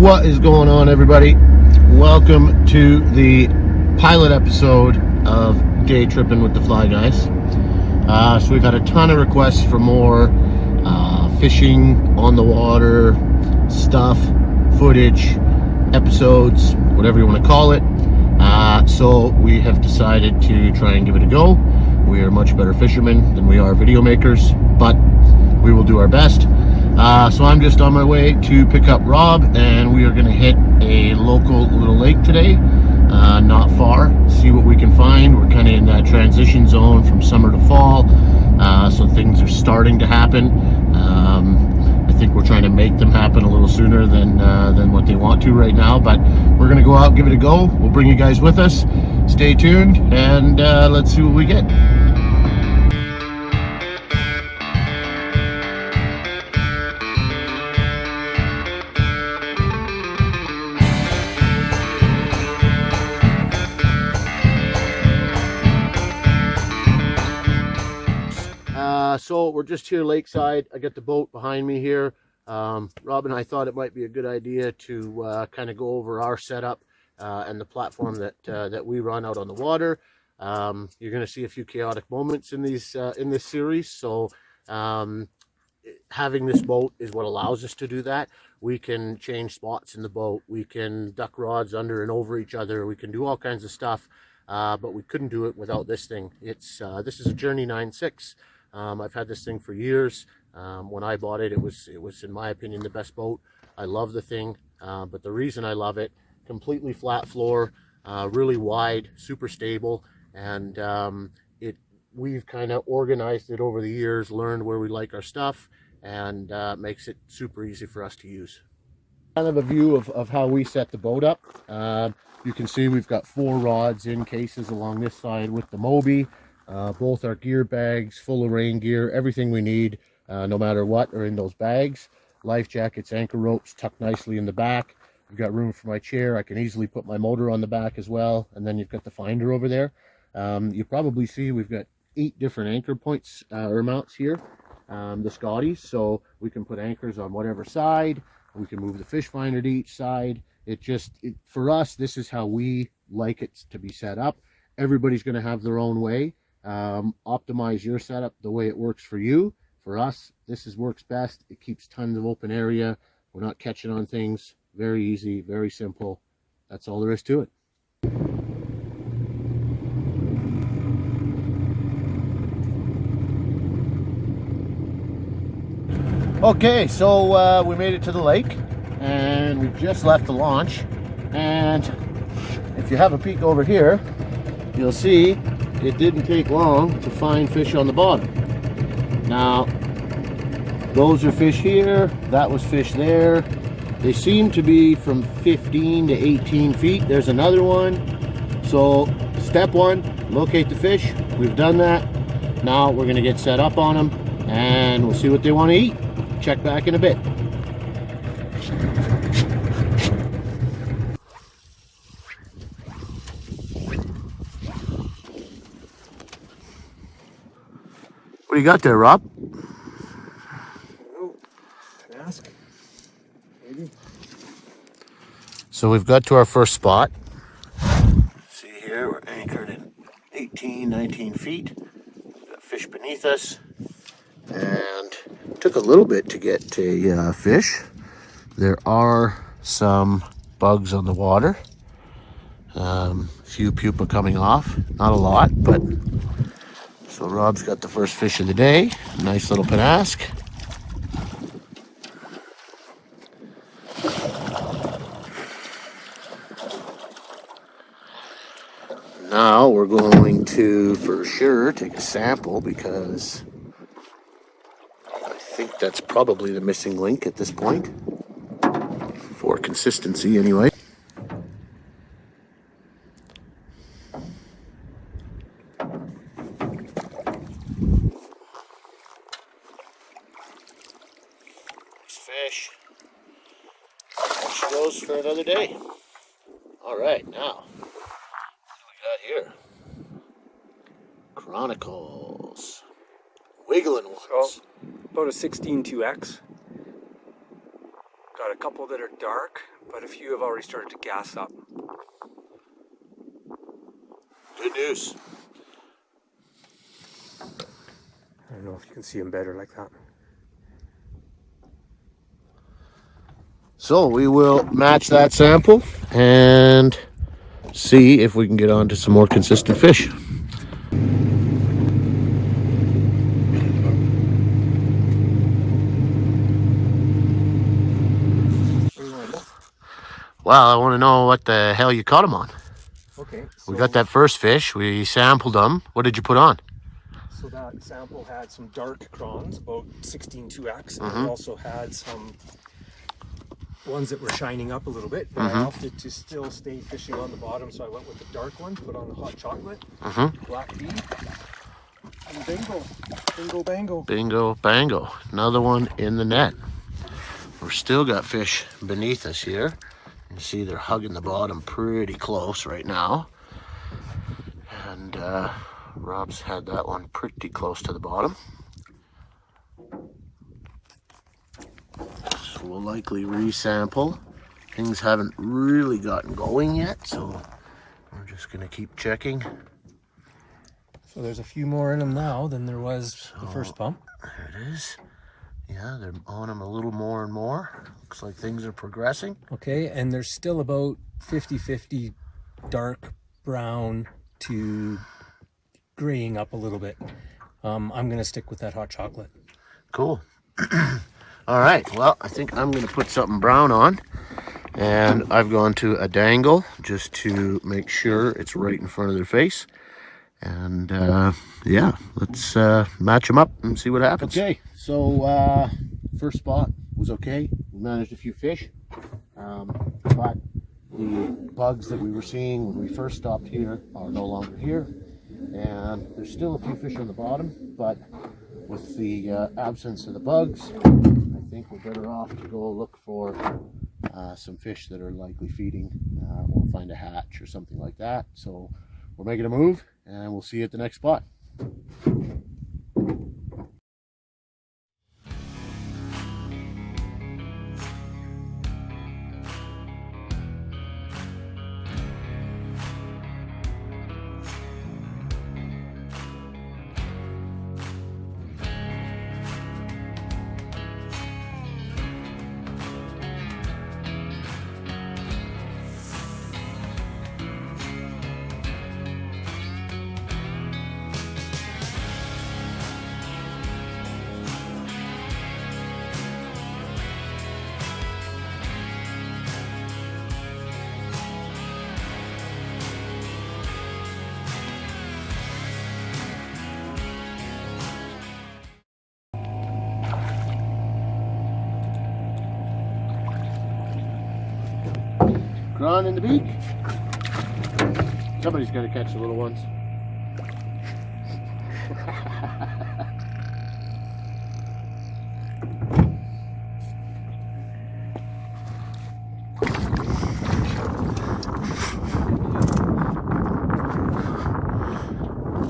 What is going on, everybody? Welcome to the pilot episode of Day Tripping with the Fly Guys. So we've had a ton of requests for more fishing on the water stuff, footage, episodes, whatever you want to call it. So we have decided to try and give it a go. We are much better fishermen than we are video makers, but we will do our best. So I'm just on my way to pick up Rob, and we are going to hit a local little lake today, not far, see what we can find. We're kind of in that transition zone from summer to fall, so things are starting to happen. I think we're trying to make them happen a little sooner than what they want to right now, but we're going to go out, give it a go. We'll bring you guys with us. Stay tuned, and let's see what we get. So we're just here lakeside. I got the boat behind me here. Rob and I thought it might be a good idea to kind of go over our setup and the platform that we run out on the water. You're going to see a few chaotic moments in this series. So having this boat is what allows us to do that. We can change spots in the boat. We can duck rods under and over each other. We can do all kinds of stuff, but we couldn't do it without this thing. This is a Journey 9.6. I've had this thing for years. When I bought it, it was in my opinion the best boat. I love the thing, but the reason I love it, completely flat floor, really wide, super stable, and we've kind of organized it over the years, learned where we like our stuff, and makes it super easy for us to use. Kind of a view of how we set the boat up. You can see we've got 4 rods in cases along this side with the Moby. Both our gear bags full of rain gear, everything we need, no matter what, are in those bags. Life jackets, anchor ropes tucked nicely in the back. We've got room for my chair. I can easily put my motor on the back as well, and then you've got the finder over there. You probably see we've got 8 different anchor points or mounts here, the Scotties, so we can put anchors on whatever side. We can move the fish finder to each side. For us, this is how we like it to be set up. Everybody's going to have their own way. Optimize your setup the way it works for you. For us, works best. It keeps tons of open area. We're not catching on things. Very easy, very simple. That's all there is to it. Okay, so we made it to the lake, and we've just left the launch. And if you have a peek over here, you'll see it didn't take long to find fish on the bottom. Now, those are fish here, that was fish there. They seem to be from 15 to 18 feet. There's another one. So, step 1, locate the fish. We've done that. Now we're gonna get set up on them, and we'll see what they want to eat. Check back in a bit. What do you got there, Rob? Ask. Maybe. So we've got to our first spot. See here, we're anchored in 18, 19 feet. We've got fish beneath us. And it took a little bit to get a fish. There are some bugs on the water. A few pupa coming off. Not a lot, but... So Rob's got the first fish of the day. Nice little panask. Now we're going to, for sure, take a sample, because I think that's probably the missing link at this point. For consistency, anyway. Fish. She goes for another day. All right, now what do we got here? Chronicles. Wiggling ones. So, about a 16 2X. Got a couple that are dark, but a few have already started to gas up. Good news. I don't know if you can see them better like that. So we will match that sample and see if we can get on to some more consistent fish. Well, I want to know what the hell you caught them on. Okay, so We got that first fish, we sampled them. What did you put on? So that sample had some dark crons, about 16 2X, and we also had some ones that were shining up a little bit, but I opted to still stay fishing on the bottom, so I went with the dark one, put on the hot chocolate, black bead, and bingo, bingo bango. Bingo bango, another one in the net. We're still got fish beneath us here. You see they're hugging the bottom pretty close right now. And Rob's had that one pretty close to the bottom. So we'll likely resample. Things haven't really gotten going yet, so we're just gonna keep checking. So there's a few more in them now than there was the first pump. There it is. Yeah, they're on them a little more and more. Looks like things are progressing. Okay, and there's still about 50-50 dark brown to graying up a little bit. I'm gonna stick with that hot chocolate. Cool. All right, well, I think I'm gonna put something brown on, and I've gone to a dangle just to make sure it's right in front of their face. And yeah, let's match them up and see what happens. Okay, so first spot was okay. We managed a few fish, but the bugs that we were seeing when we first stopped here are no longer here. And there's still a few fish on the bottom, but with the absence of the bugs, I think we're better off to go look for some fish that are likely feeding, or find a hatch or something like that. So we're making a move, and we'll see you at the next spot. Drawn in the beak. Somebody's got to catch the little ones.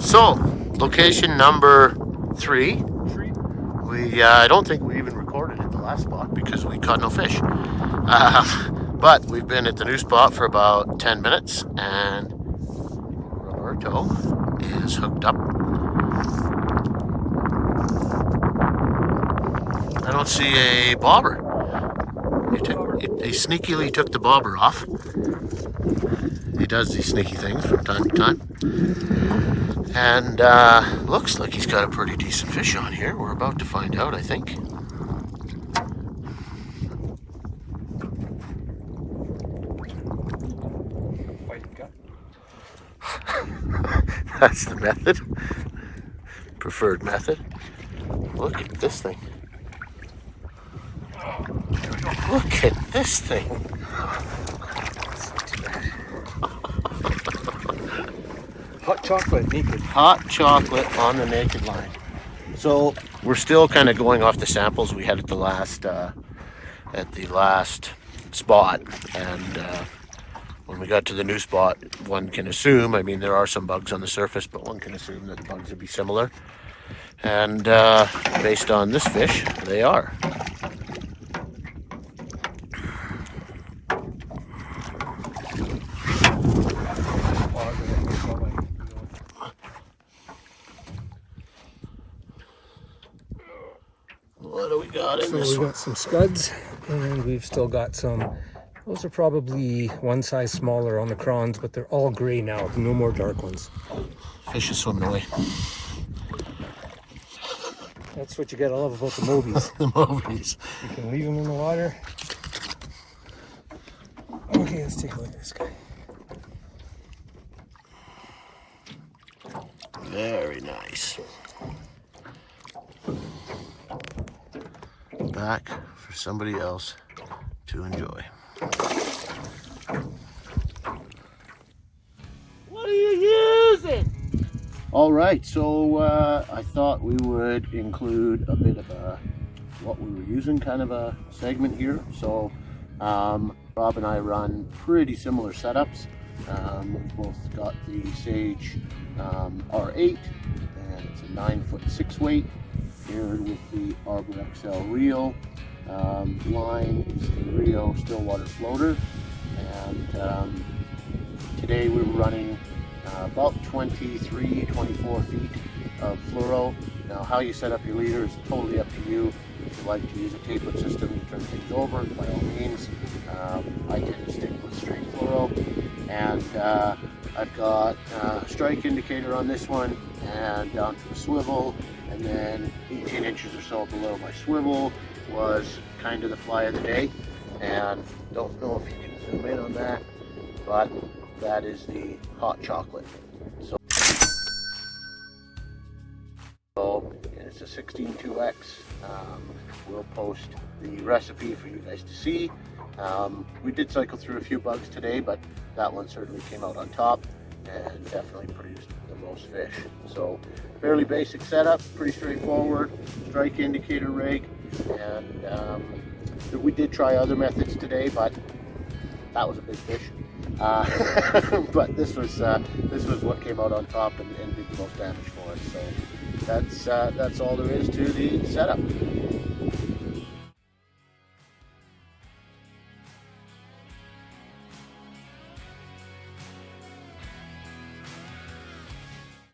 So, location number 3. I don't think we even recorded at the last spot because we caught no fish. But we've been at the new spot for about 10 minutes, and Roberto is hooked up. I don't see a bobber. He sneakily took the bobber off. He does these sneaky things from time to time. And looks like he's got a pretty decent fish on here. We're about to find out, I think. That's the method. Preferred method. Look at this thing. Look at this thing. Hot chocolate naked. Hot chocolate on the naked line. So we're still kind of going off the samples we had at the last spot, and when we got to the new spot, one can assume, I mean, there are some bugs on the surface, but one can assume that the bugs would be similar. And based on this fish, they are. do we got in So this we one? got some scuds, and we've still got some. Those are probably one size smaller on the crons, but they're all gray now. No more dark ones. Fish is swimming away. That's what you gotta love about the mobies. The movies. You can leave them in the water. Okay, let's take a look at this guy. Very nice. Back for somebody else to enjoy. What are you using? All right, so I thought we would include a bit of a what we were using kind of a segment here. So Rob and I run pretty similar setups. We've both got the Sage R8, and it's a 9'6" weight, paired with the Arbor XL reel. Line is the Rio Stillwater floater, and today we were running about 23, 24 feet of fluoro. Now, how you set up your leader is totally up to you. If you like to use a tapered system, you turn things over, by all means. I tend to stick with straight fluoro, and I've got a strike indicator on this one, and down to the swivel, and then 18 inches or so below my swivel was kind of the fly of the day. And don't know if you can zoom in on that, but that is the hot chocolate. So it's a 16-2X. We'll post the recipe for you guys to see. We did cycle through a few bugs today, but that one certainly came out on top and definitely produced the most fish. So fairly basic setup, pretty straightforward, strike indicator rig, and we did try other methods today, but that was a big fish. But this was what came out on top and did the most damage for us. So that's all there is to the setup.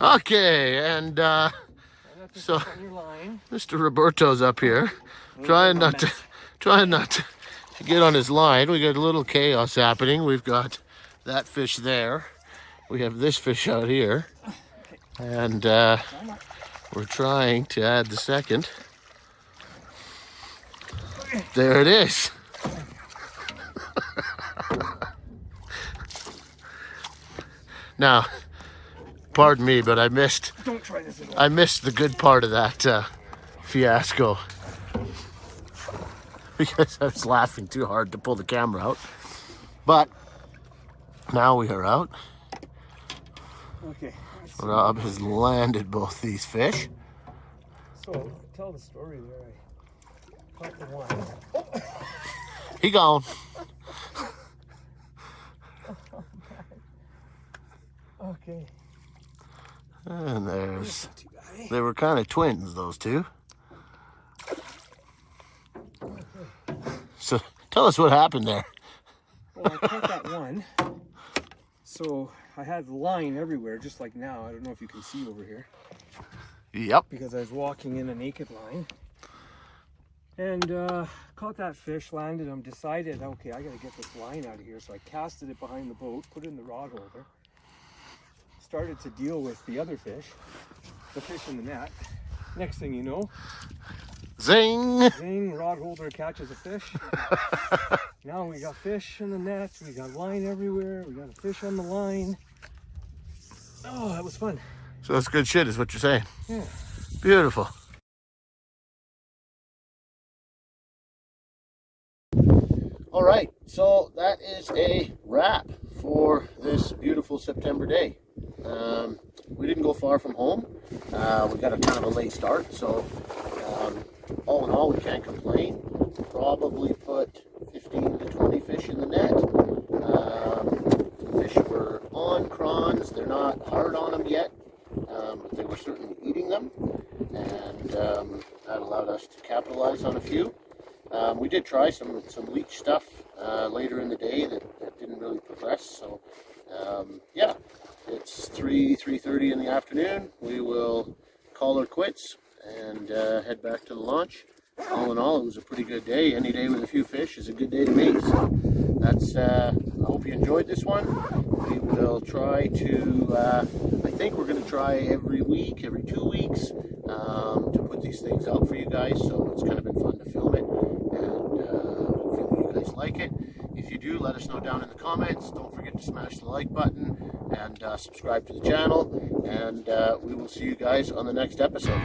Okay, and so Mr. Roberto's up here, trying not to get on his line. We got a little chaos happening. We've got that fish there. We have this fish out here, and we're trying to add the second. There it is. Now, pardon me, but I missed the good part of that fiasco because I was laughing too hard to pull the camera out. But now we are out. Okay. Rob has landed both these fish. So tell the story there. I caught the one. Oh. He gone. Okay. And they were kind of twins, those two. So tell us what happened there. Well, I caught that one. So I had the line everywhere, just like now. I don't know if you can see over here. Yep. Because I was walking in a naked line. And caught that fish, landed him, decided, okay, I got to get this line out of here. So I casted it behind the boat, put it in the rod holder. Started to deal with the other fish, the fish in the net. Next thing you know, zing! Zing, rod holder catches a fish. Now we got fish in the net, we got line everywhere, we got a fish on the line. Oh, that was fun. So that's good shit is what you're saying. Yeah. Beautiful. All right, so that is a wrap for this beautiful September day. We didn't go far from home. We got a kind of a late start, so all in all, we can't complain. Probably put 15 to 20 fish in the net. The fish were on prawns. They're not hard on them yet, but they were certainly eating them, and that allowed us to capitalize on a few. We did try some leech stuff later in the day that didn't really progress. So yeah, it's 3:30 in the afternoon. We will call her quits and head back to the launch. all in all, it was a pretty good day. Any day with a few fish is a good day to me. So that's, I hope you enjoyed this one. We will try to, I think we're going to try every week, every 2 weeks, to put these things out for you guys. So it's kind of been fun to film it, and hopefully you guys like it. If you do, let us know down in the comments. Don't forget to smash the like button and subscribe to the channel, and we will see you guys on the next episode.